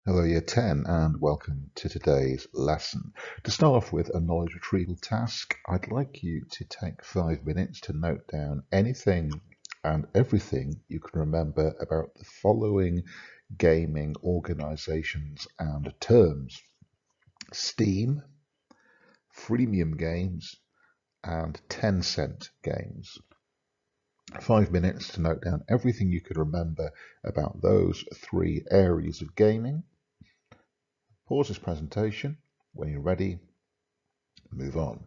Hello, Year 10, and welcome to today's lesson. To start off with a knowledge retrieval task, I'd like you to take 5 minutes to note down anything and everything you can remember about the following gaming organizations and terms: Steam, freemium games, and Tencent games. 5 minutes to note down everything you could remember about those three areas of gaming. Pause this presentation. When you're ready, move on.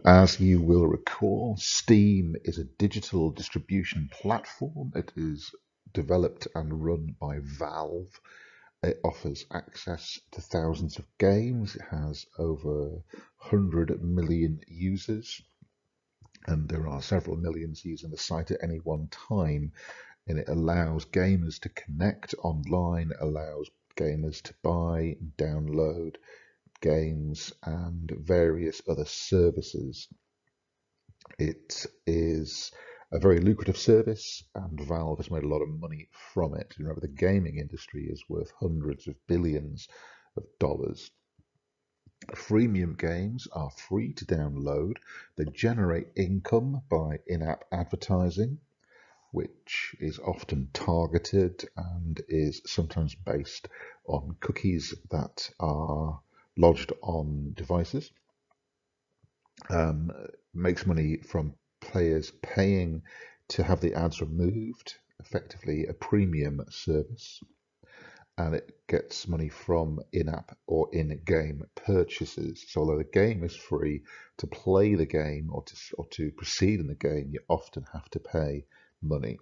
As you will recall, Steam is a digital distribution platform. It is developed and run by Valve. It offers access to thousands of games. It has over 100 million users, and there are several millions using the site at any one time. And it allows gamers to connect online, allows gamers to buy, download games, and various other services. It is a very lucrative service, and Valve has made a lot of money from it. Remember, the gaming industry is worth hundreds of billions of dollars. Freemium games are free to download. They generate income by in-app advertising, which is often targeted and is sometimes based on cookies that are lodged on devices. Makes money from players paying to have the ads removed, effectively a premium service, and it gets money from in-app or in-game purchases. So although the game is free, to play the game or to proceed in the game, you often have to pay money.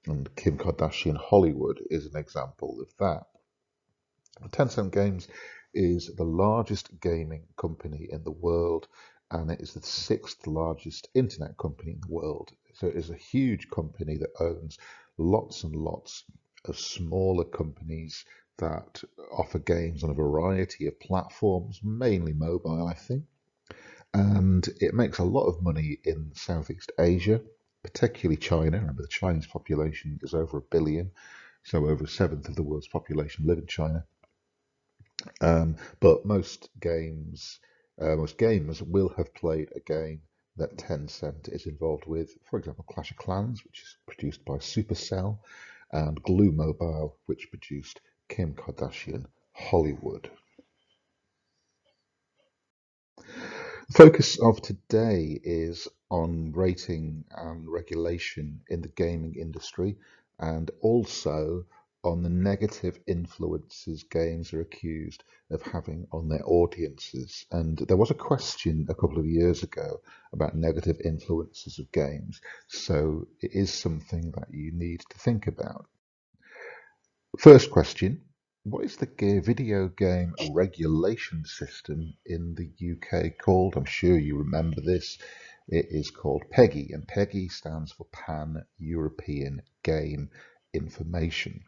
And Kim Kardashian Hollywood is an example of that. Tencent Games is the largest gaming company in the world, and it is the sixth largest internet company in the world. So it is a huge company that owns lots and lots of smaller companies that offer games on a variety of platforms, mainly mobile, I think. And it makes a lot of money in Southeast Asia, particularly China. Remember, the Chinese population is over 1 billion, so over a seventh of the world's population live in China. But most gamers will have played a game that Tencent is involved with. For example, Clash of Clans, which is produced by Supercell, and Glue Mobile, which produced Kim Kardashian Hollywood. The focus of today is on rating and regulation in the gaming industry, and also on the negative influences games are accused of having on their audiences. And there was a question a couple of years ago about negative influences of games, so it is something that you need to think about. First question: what is the video game regulation system in the UK called? I'm sure you remember this. It is called PEGI, and PEGI stands for Pan-European Game Information.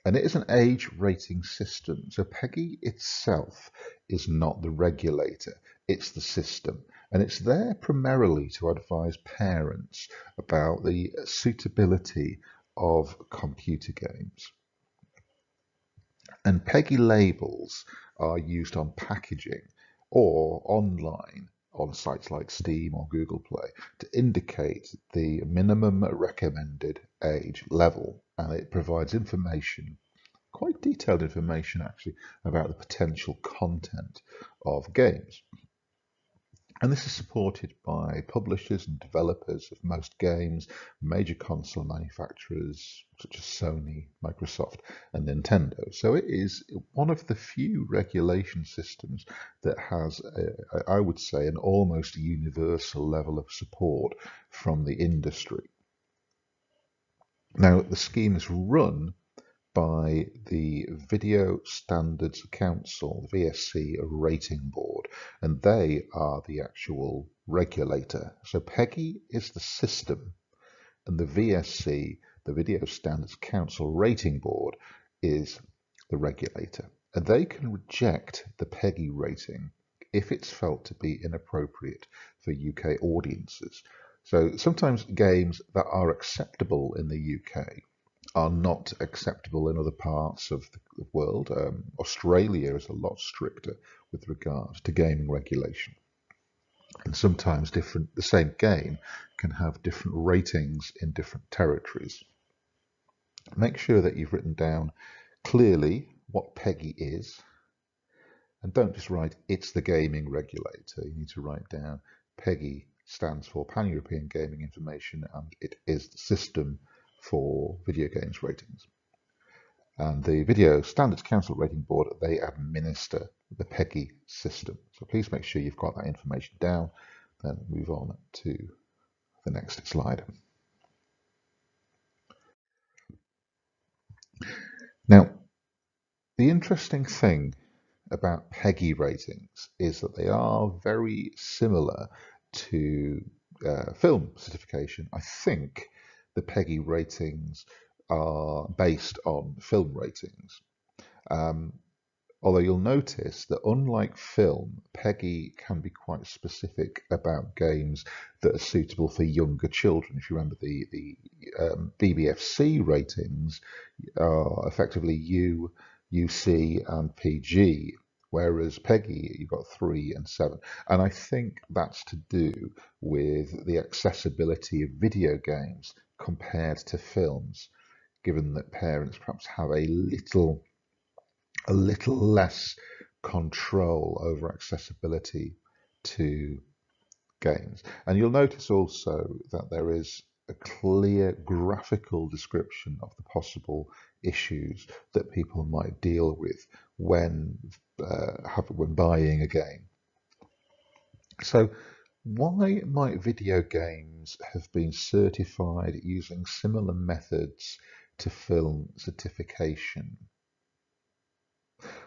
And it is an age rating system. So PEGI itself is not the regulator, it's the system. And it's there primarily to advise parents about the suitability of computer games. And PEGI labels are used on packaging or online on sites like Steam or Google Play to indicate the minimum recommended age level. And it provides information, quite detailed information actually, about the potential content of games. And this is supported by publishers and developers of most games, major console manufacturers such as Sony, Microsoft, and Nintendo. So it is one of the few regulation systems that has, I would say, an almost universal level of support from the industry. Now, the scheme is run by the Video Standards Council, the VSC Rating Board, and they are the actual regulator. So PEGI is the system, and the VSC, the Video Standards Council Rating Board, is the regulator. And they can reject the PEGI rating if it's felt to be inappropriate for UK audiences. So sometimes games that are acceptable in the UK are not acceptable in other parts of the world. Australia is a lot stricter with regard to gaming regulation. And sometimes the same game can have different ratings in different territories. Make sure that you've written down clearly what PEGI is, and don't just write it's the gaming regulator. You need to write down PEGI stands for Pan-European Gaming Information, and it is the system for video games ratings. And the Video Standards Council Rating Board, they administer the PEGI system. So please make sure you've got that information down then move on to the next slide. Now, the interesting thing about PEGI ratings is that they are very similar to film certification. I think the PEGI ratings are based on film ratings. Although you'll notice that unlike film, PEGI can be quite specific about games that are suitable for younger children. If you remember, the BBFC ratings are effectively U, UC, and PG, whereas PEGI, you've got 3 and 7. And I think that's to do with the accessibility of video games compared to films, given that parents perhaps have a little less control over accessibility to games. And you'll notice also that there is a clear graphical description of the possible issues that people might deal with when buying a game. So why might video games have been certified using similar methods to film certification?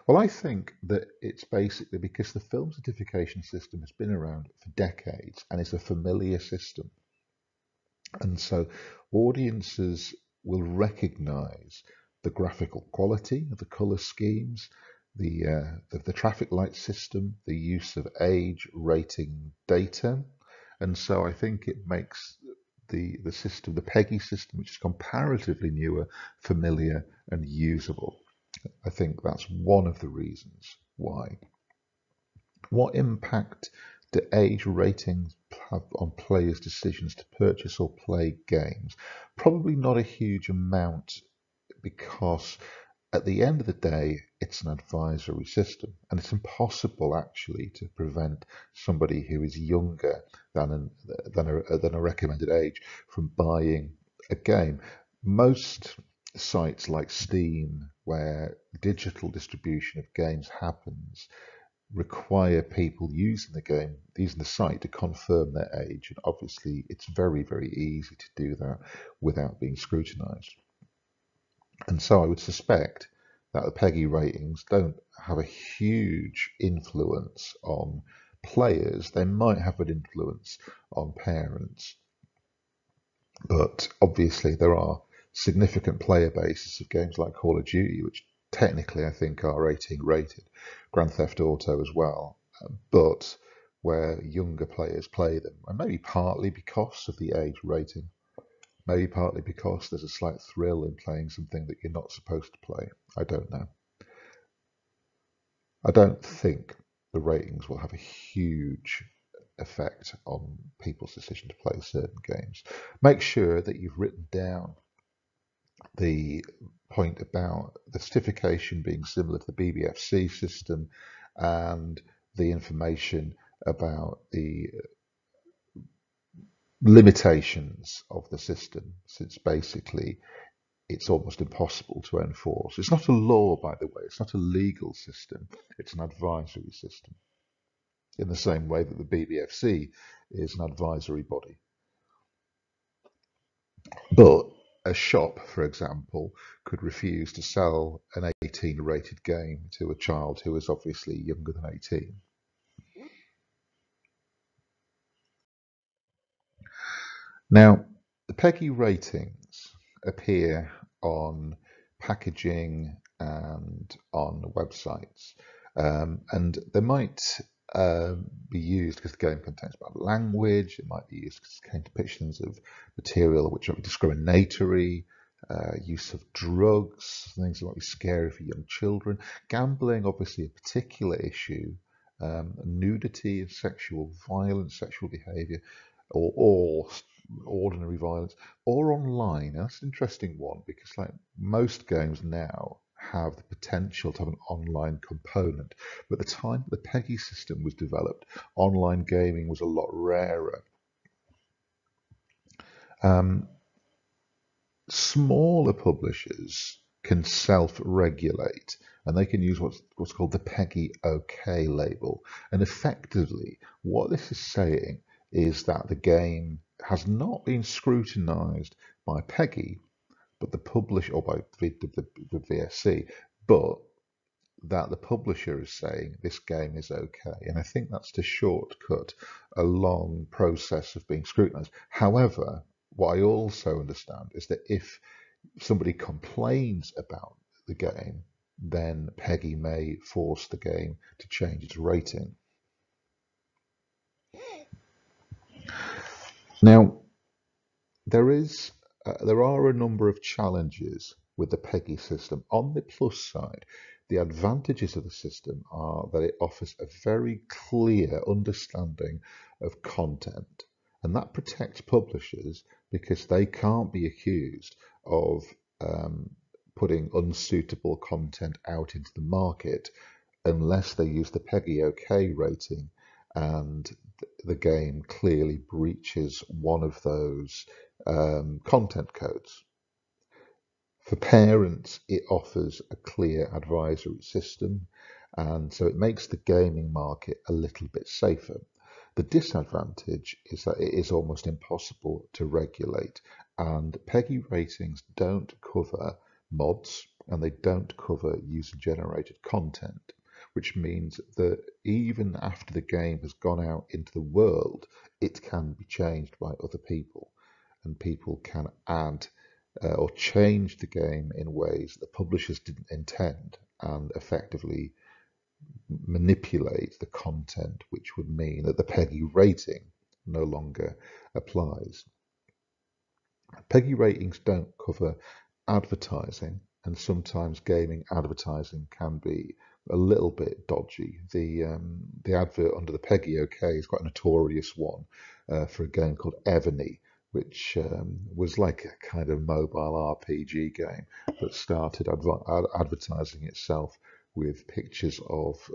Well, I think that it's basically because the film certification system has been around for decades and is a familiar system. And so audiences will recognize the graphical quality of the color schemes, the traffic light system, the use of age rating data. And so I think it makes the system, the PEGI system, which is comparatively newer, familiar and usable. I think that's one of the reasons why. What impact do age ratings have on players' decisions to purchase or play games? Probably not a huge amount, because at the end of the day, it's an advisory system, and it's impossible actually to prevent somebody who is younger than a recommended age from buying a game. Most sites like Steam, where digital distribution of games happens, require people using the site to confirm their age. And obviously, it's very, very easy to do that without being scrutinized. And so I would suspect that the PEGI ratings don't have a huge influence on players. They might have an influence on parents, but obviously there are significant player bases of games like Call of Duty, which technically I think are 18 rated, Grand Theft Auto as well, but where younger players play them, and maybe partly because of the age rating, maybe partly because there's a slight thrill in playing something that you're not supposed to play. I don't know. I don't think the ratings will have a huge effect on people's decision to play certain games. Make sure that you've written down the point about the certification being similar to the BBFC system and the information about the limitations of the system, since basically it's almost impossible to enforce. It's not a law, by the way, it's not a legal system, it's an advisory system, in the same way that the BBFC is an advisory body. But a shop, for example, could refuse to sell an 18 rated game to a child who is obviously younger than 18. Now, the PEGI ratings appear on packaging and on websites, and they might be used because the game contains bad language. It might be used because it contains depictions of material which are discriminatory, use of drugs, things that might be scary for young children. Gambling, obviously, a particular issue. Nudity and sexual violence, sexual behaviour, or ordinary violence, or online. And that's an interesting one because, like most games now, have the potential to have an online component. But at the time the PEGI system was developed, online gaming was a lot rarer. Smaller publishers can self-regulate, and they can use what's called the PEGI OK label. And effectively, what this is saying is that the game has not been scrutinized by PEGI, but the publisher, or by the VSC, but that the publisher is saying this game is okay. And I think that's to shortcut a long process of being scrutinized. However, what I also understand is that if somebody complains about the game, then PEGI may force the game to change its rating. Now, there are a number of challenges with the PEGI system. On the plus side, the advantages of the system are that it offers a very clear understanding of content, and that protects publishers because they can't be accused of putting unsuitable content out into the market unless they use the PEGI OK rating and the game clearly breaches one of those content codes. For parents, it offers a clear advisory system, and so it makes the gaming market a little bit safer. The disadvantage is that it is almost impossible to regulate, and PEGI ratings don't cover mods and they don't cover user-generated content, which means that even after the game has gone out into the world, it can be changed by other people, and people can add or change the game in ways the publishers didn't intend and effectively manipulate the content, which would mean that the PEGI rating no longer applies. PEGI ratings don't cover advertising, and sometimes gaming advertising can be a little bit dodgy. The advert under the PEGI OK is quite a notorious one for a game called Evony, which was like a kind of mobile RPG game that started advertising itself with pictures of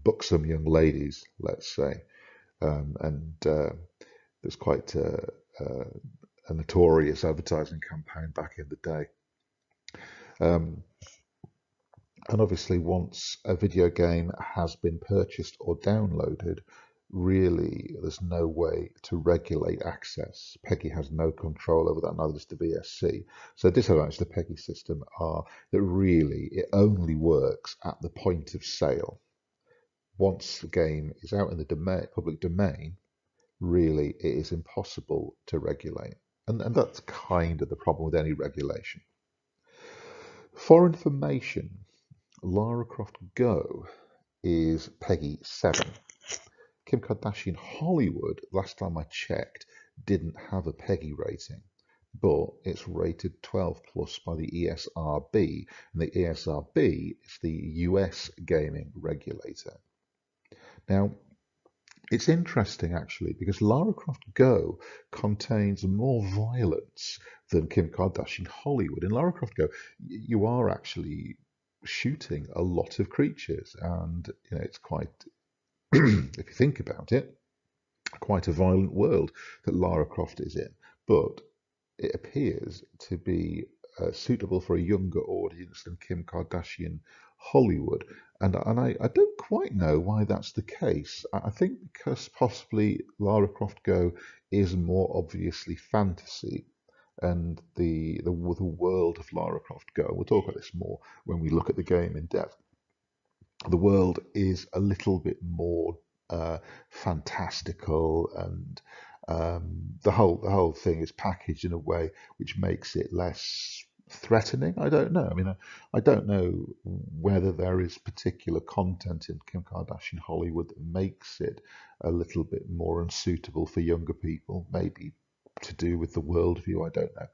buxom young ladies, let's say, and there's quite a notorious advertising campaign back in the day. And obviously, once a video game has been purchased or downloaded, really there's no way to regulate access. PEGI has no control over that, neither does the VSC. So the disadvantages of the PEGI system are that really it only works at the point of sale. Once the game is out in the public domain, really it is impossible to regulate. And that's kind of the problem with any regulation. For information, Lara Croft Go is PEGI 7. Kim Kardashian Hollywood, last time I checked, didn't have a PEGI rating, but it's rated 12 plus by the ESRB, and the ESRB is the US gaming regulator. Now, it's interesting actually because Lara Croft Go contains more violence than Kim Kardashian Hollywood. In Lara Croft Go, you are actually shooting a lot of creatures, and it's quite, if you think about it, quite a violent world that Lara Croft is in. But it appears to be suitable for a younger audience than Kim Kardashian Hollywood. And I don't quite know why that's the case. I think because possibly Lara Croft Go is more obviously fantasy, and the world of Lara Croft Go, we'll talk about this more when we look at the game in depth, the world is a little bit more fantastical, and the whole thing is packaged in a way which makes it less threatening. I don't know. I mean, I don't know whether there is particular content in Kim Kardashian Hollywood that makes it a little bit more unsuitable for younger people. Maybe to do with the worldview. I don't know.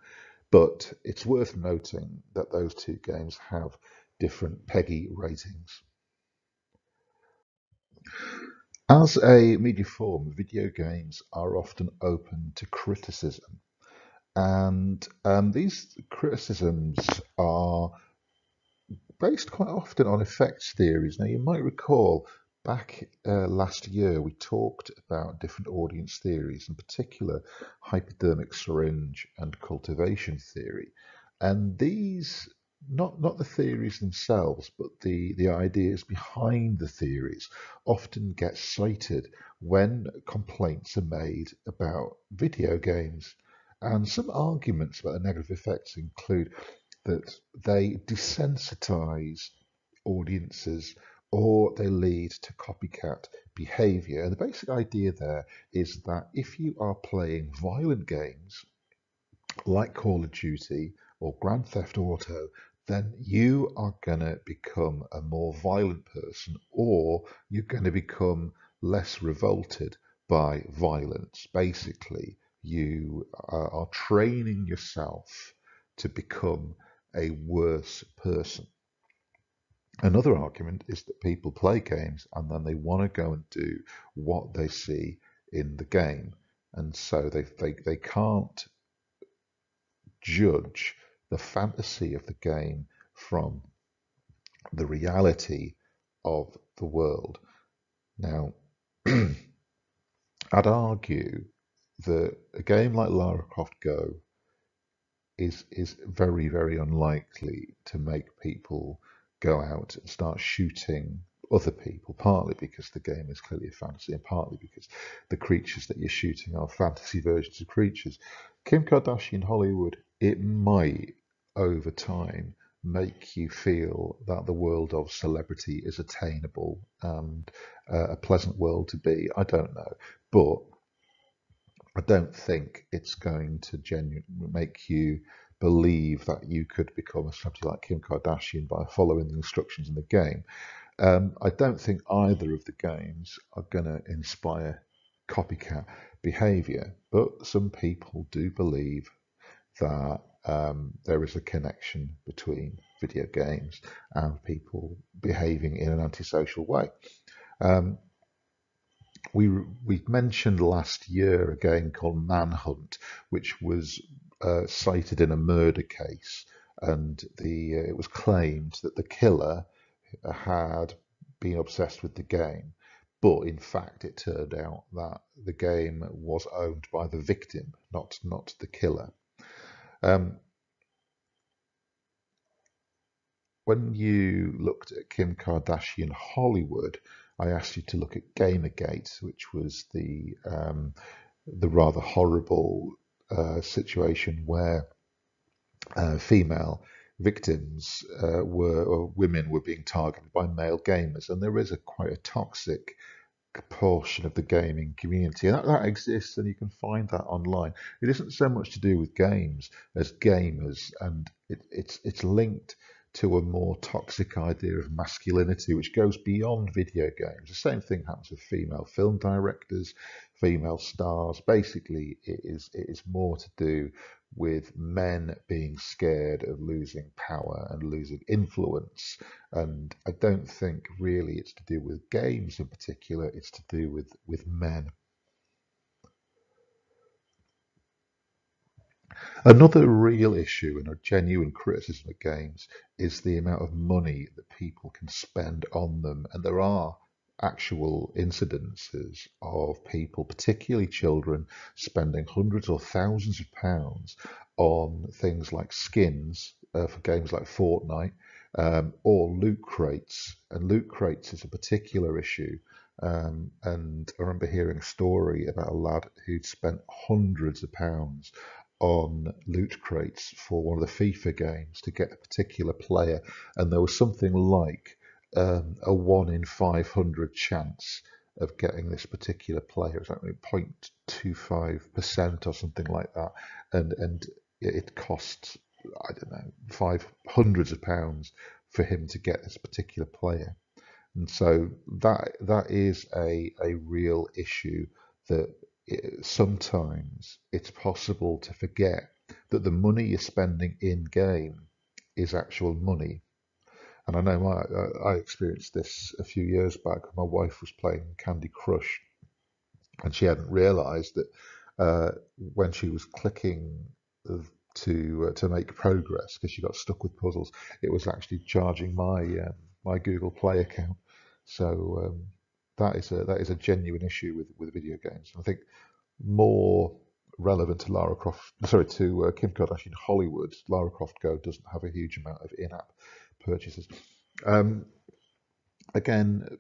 But it's worth noting that those two games have different PEGI ratings. As a media form, video games are often open to criticism, and these criticisms are based quite often on effects theories. Now, you might recall back last year we talked about different audience theories, in particular hypodermic syringe and cultivation theory, and these not the theories themselves, but the ideas behind the theories often get cited when complaints are made about video games. And some arguments about the negative effects include that they desensitize audiences or they lead to copycat behavior. And the basic idea there is that if you are playing violent games like Call of Duty or Grand Theft Auto, then you are going to become a more violent person or you're going to become less revolted by violence. Basically, you are training yourself to become a worse person. Another argument is that people play games and then they want to go and do what they see in the game. And so they can't judge the fantasy of the game from the reality of the world. Now, I'd argue that a game like Lara Croft Go is very, very unlikely to make people go out and start shooting other people, partly because the game is clearly a fantasy and partly because the creatures that you're shooting are fantasy versions of creatures. Kim Kardashian Hollywood, it might over time make you feel that the world of celebrity is attainable and a pleasant world to be. I don't know. But I don't think it's going to genuinely make you believe that you could become a celebrity like Kim Kardashian by following the instructions in the game. I don't think either of the games are going to inspire copycat behavior, but some people do believe that there is a connection between video games and people behaving in an antisocial way. Um, we mentioned last year a game called Manhunt, which was cited in a murder case, and it was claimed that the killer had been obsessed with the game, but in fact it turned out that the game was owned by the victim, not the killer. Um, when you looked at Kim Kardashian Hollywood, I asked you to look at Gamergate, which was the rather horrible situation where female victims or women were being targeted by male gamers, and there is quite a toxic portion of the gaming community, and that exists, and you can find that online. It isn't so much to do with games as gamers, and it's linked to a more toxic idea of masculinity, which goes beyond video games. The same thing happens with female film directors, female stars. Basically, it is more to do with men being scared of losing power and losing influence. And I don't think really it's to do with games in particular, it's to do with men. Another real issue and a genuine criticism of games is the amount of money that people can spend on them. And there are actual incidences of people, particularly children, spending hundreds or thousands of pounds on things like skins for games like Fortnite or loot crates. And loot crates is a particular issue. And I remember hearing a story about a lad who'd spent hundreds of pounds on loot crates for one of the FIFA games to get a particular player, and there was something like a 1 in 500 chance of getting this particular player. It's like 0.25% or something like that, and it costs, I don't know, five hundreds of pounds for him to get this particular player. And so that is a real issue that sometimes it's possible to forget that the money you're spending in game is actual money. And I know I experienced this a few years back. My wife was playing Candy Crush, and she hadn't realised that when she was clicking to make progress because she got stuck with puzzles, it was actually charging my Google Play account. So that is a genuine issue with video games. And I think more relevant to Lara Croft, sorry, to Kim Kardashian Hollywood, Lara Croft Go doesn't have a huge amount of in-app purchases. Um, Again,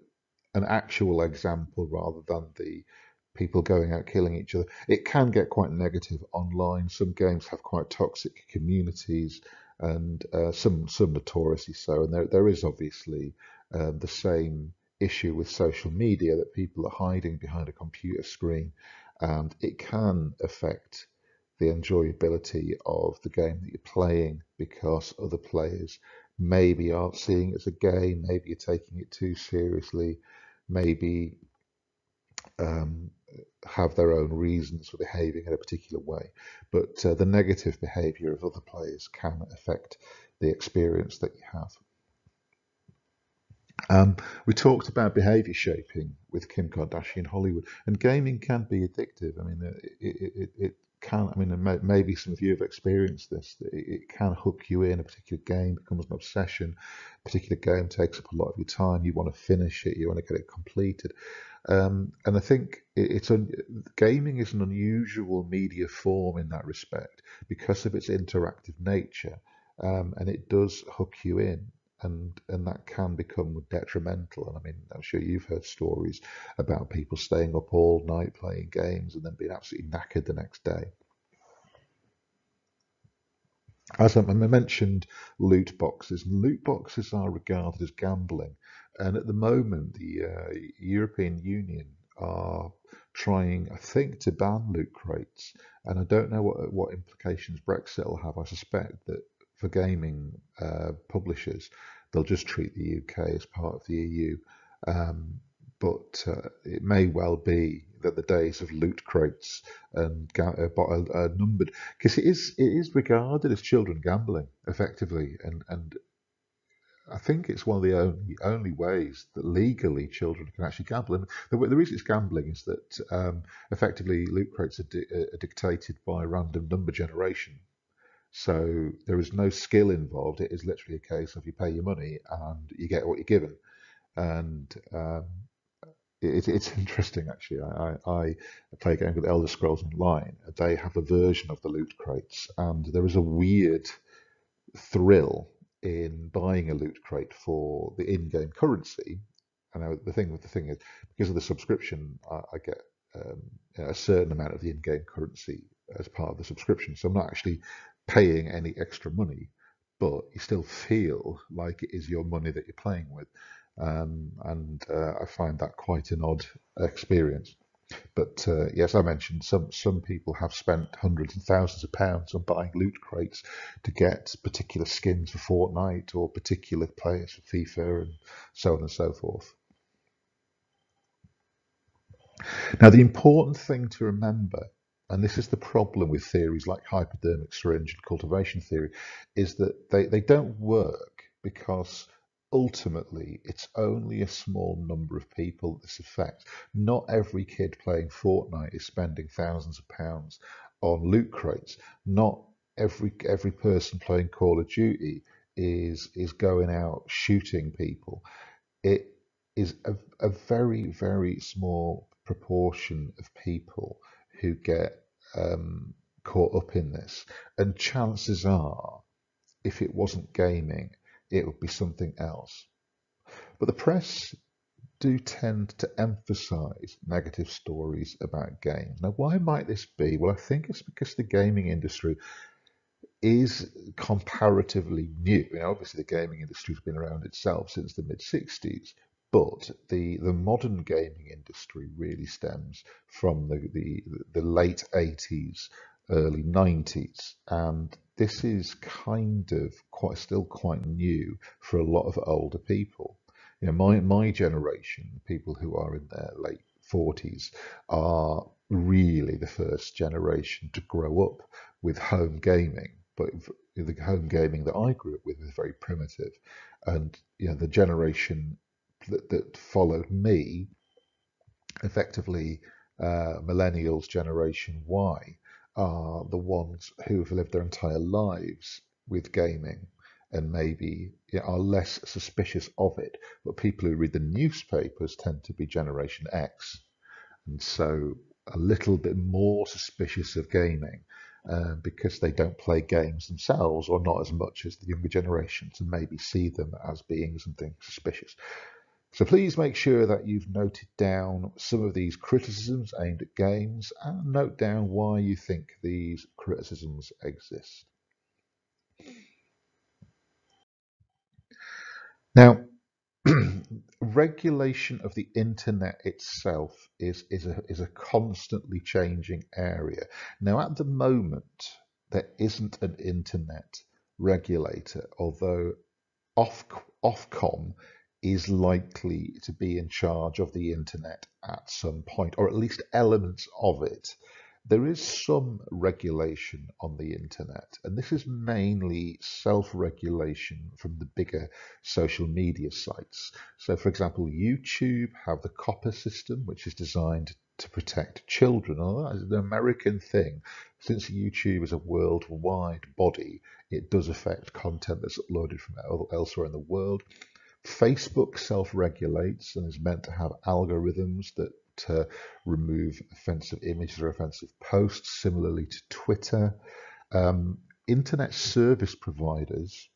an actual example rather than the people going out killing each other. It can get quite negative online. Some games have quite toxic communities, and some notoriously so. And there is obviously the same issue with social media that people are hiding behind a computer screen, and it can affect the enjoyability of the game that you're playing because other players maybe aren't seeing it as a game, maybe you're taking it too seriously, maybe um, have their own reasons for behaving in a particular way. But the negative behavior of other players can affect the experience that you have. We talked about behavior shaping with Kim Kardashian Hollywood, and gaming can be addictive. I mean, it can. I mean, maybe some of you have experienced this. It can hook you in. A particular game becomes an obsession. A particular game takes up a lot of your time. You want to finish it. You want to get it completed. And I think gaming is an unusual media form in that respect because of its interactive nature, and it does hook you in and that can become detrimental. And I mean, I'm sure you've heard stories about people staying up all night playing games and then being absolutely knackered the next day. As I mentioned, loot boxes are regarded as gambling, and at the moment, the European Union are trying, I think, to ban loot crates. And I don't know what implications Brexit will have. I suspect that for gaming publishers, they'll just treat the UK as part of the EU. Um, but it may well be that the days of loot crates and are numbered because it is regarded as children gambling effectively, and I think it's one of the only ways that legally children can actually gamble. And the reason it's gambling is that effectively loot crates are dictated by random number generation. So there is no skill involved. It is literally a case of you pay your money and you get what you're given. And it's interesting actually. I play a game called Elder Scrolls Online. They have a version of the loot crates, and there is a weird thrill in buying a loot crate for the in-game currency. And the thing is, because of the subscription, I get um, a certain amount of the in-game currency as part of the subscription. So I'm not actually paying any extra money, but you still feel like it is your money that you're playing with. And I find that quite an odd experience. But yes, I mentioned some people have spent hundreds and thousands of pounds on buying loot crates to get particular skins for Fortnite or particular players for FIFA and so on and so forth. Now, the important thing to remember, and this is the problem with theories like hypodermic syringe and cultivation theory, is that they don't work because ultimately it's only a small number of people that this affects. Not every kid playing Fortnite is spending thousands of pounds on loot crates. Not every person playing Call of Duty is going out shooting people. It is a very, very small proportion of people who get caught up in this. And chances are, if it wasn't gaming, it would be something else. But the press do tend to emphasize negative stories about games. Now, why might this be? Well, I think it's because the gaming industry is comparatively new. Obviously, the gaming industry has been around itself since the mid 60s, but the modern gaming industry really stems from the late 80s, early 90s, and this is kind of still quite new for a lot of older people. My generation, people who are in their late 40s, are really the first generation to grow up with home gaming. But the home gaming that I grew up with was very primitive, and the generation that followed me, effectively millennials, Generation Y, are the ones who have lived their entire lives with gaming and maybe are less suspicious of it. But people who read the newspapers tend to be Generation X. And so a little bit more suspicious of gaming because they don't play games themselves, or not as much as the younger generations, and maybe see them as being something suspicious. So please make sure that you've noted down some of these criticisms aimed at games, and note down why you think these criticisms exist. Now, regulation of the internet itself is a constantly changing area. Now, at the moment, there isn't an internet regulator, although Ofcom is likely to be in charge of the internet at some point, or at least elements of it. There is some regulation on the internet, and this is mainly self-regulation from the bigger social media sites. So, for example, YouTube have the COPPA system, which is designed to protect children. And that is an American thing. Since YouTube is a worldwide body, it does affect content that's uploaded from elsewhere in the world. Facebook self-regulates and is meant to have algorithms that remove offensive images or offensive posts, similarly to Twitter. Internet service providers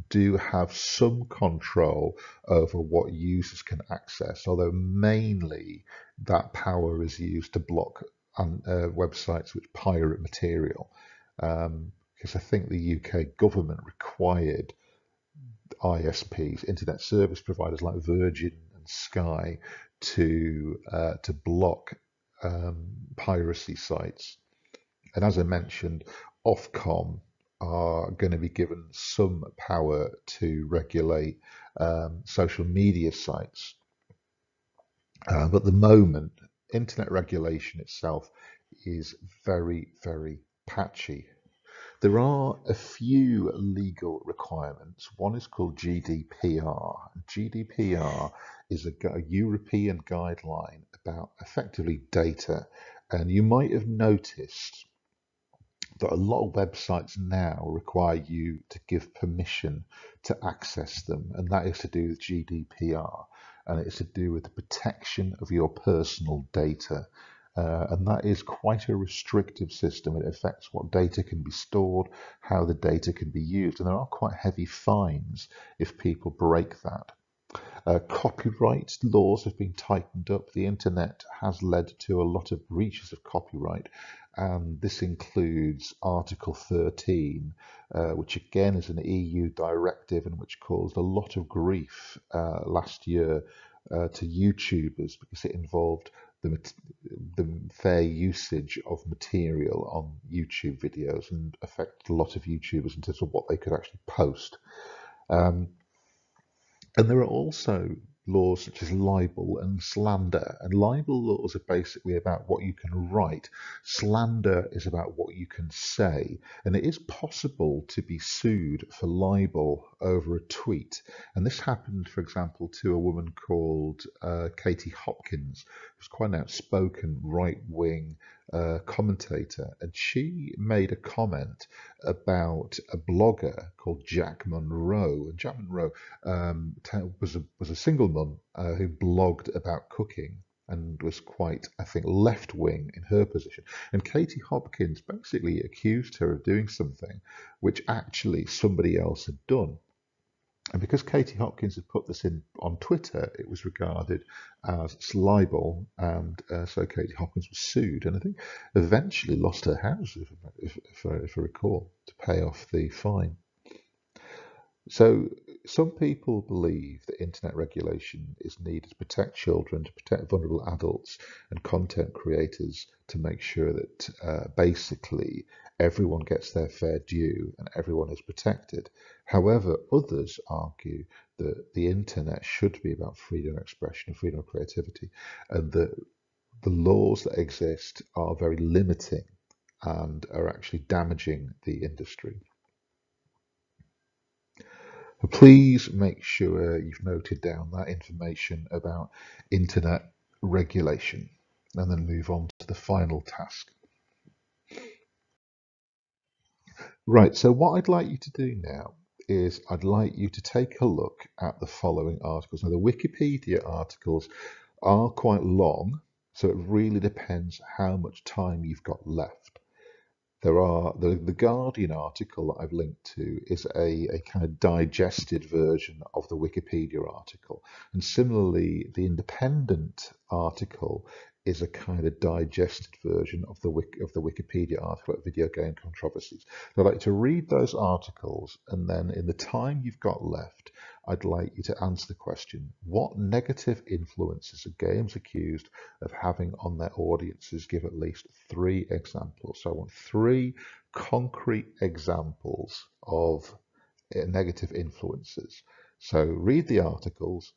do have some control over what users can access, although mainly that power is used to block websites which pirate material. Because I think the UK government required ISPs, internet service providers like Virgin and Sky, to block piracy sites. And as I mentioned, Ofcom are going to be given some power to regulate social media sites. But at the moment, internet regulation itself is very, very patchy. There are a few legal requirements. One is called GDPR. GDPR is a European guideline about effectively data. And you might have noticed that a lot of websites now require you to give permission to access them, and that is to do with GDPR, and it's to do with the protection of your personal data. And that is quite a restrictive system. It affects what data can be stored, how the data can be used, and there are quite heavy fines if people break that. Copyright laws have been tightened up. The internet has led to a lot of breaches of copyright, and this includes Article 13, which again is an EU directive and which caused a lot of grief last year to YouTubers because it involved the fair usage of material on YouTube videos and affected a lot of YouTubers in terms of what they could actually post. And there are also laws such as libel and slander. And libel laws are basically about what you can write. Slander is about what you can say. And it is possible to be sued for libel over a tweet. And this happened, for example, to a woman called Katie Hopkins, who's quite an outspoken right-wing commentator, and she made a comment about a blogger called Jack Monroe. And Jack Monroe was a single mum who blogged about cooking and was quite, I think, left-wing in her position. And Katie Hopkins basically accused her of doing something which actually somebody else had done. And because Katie Hopkins had put this in on Twitter, it was regarded as libel, and so Katie Hopkins was sued, and I think eventually lost her house, if I recall, to pay off the fine. So some people believe that internet regulation is needed to protect children, to protect vulnerable adults and content creators, to make sure that basically everyone gets their fair due and everyone is protected. However, others argue that the internet should be about freedom of expression and freedom of creativity, and that the laws that exist are very limiting and are actually damaging the industry. Please make sure you've noted down that information about internet regulation and then move on to the final task. Right, so what I'd like you to do now is I'd like you to take a look at the following articles. Now, the Wikipedia articles are quite long, So it really depends how much time you've got left. There are the Guardian article that I've linked to is a kind of digested version of the Wikipedia article. And similarly, the Independent article is a kind of digested version of the Wikipedia article at Video Game Controversies. So I'd like to read those articles, and then in the time you've got left, I'd like you to answer the question: what negative influences are games accused of having on their audiences? Give at least 3 examples. So I want 3 concrete examples of negative influences. So read the articles,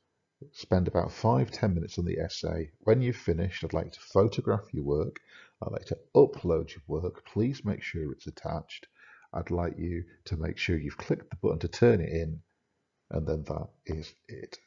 spend about 5-10 minutes on the essay. When you've finished, I'd like to photograph your work. I'd like to upload your work. Please make sure it's attached. I'd like you to make sure you've clicked the button to turn it in, and then that is it.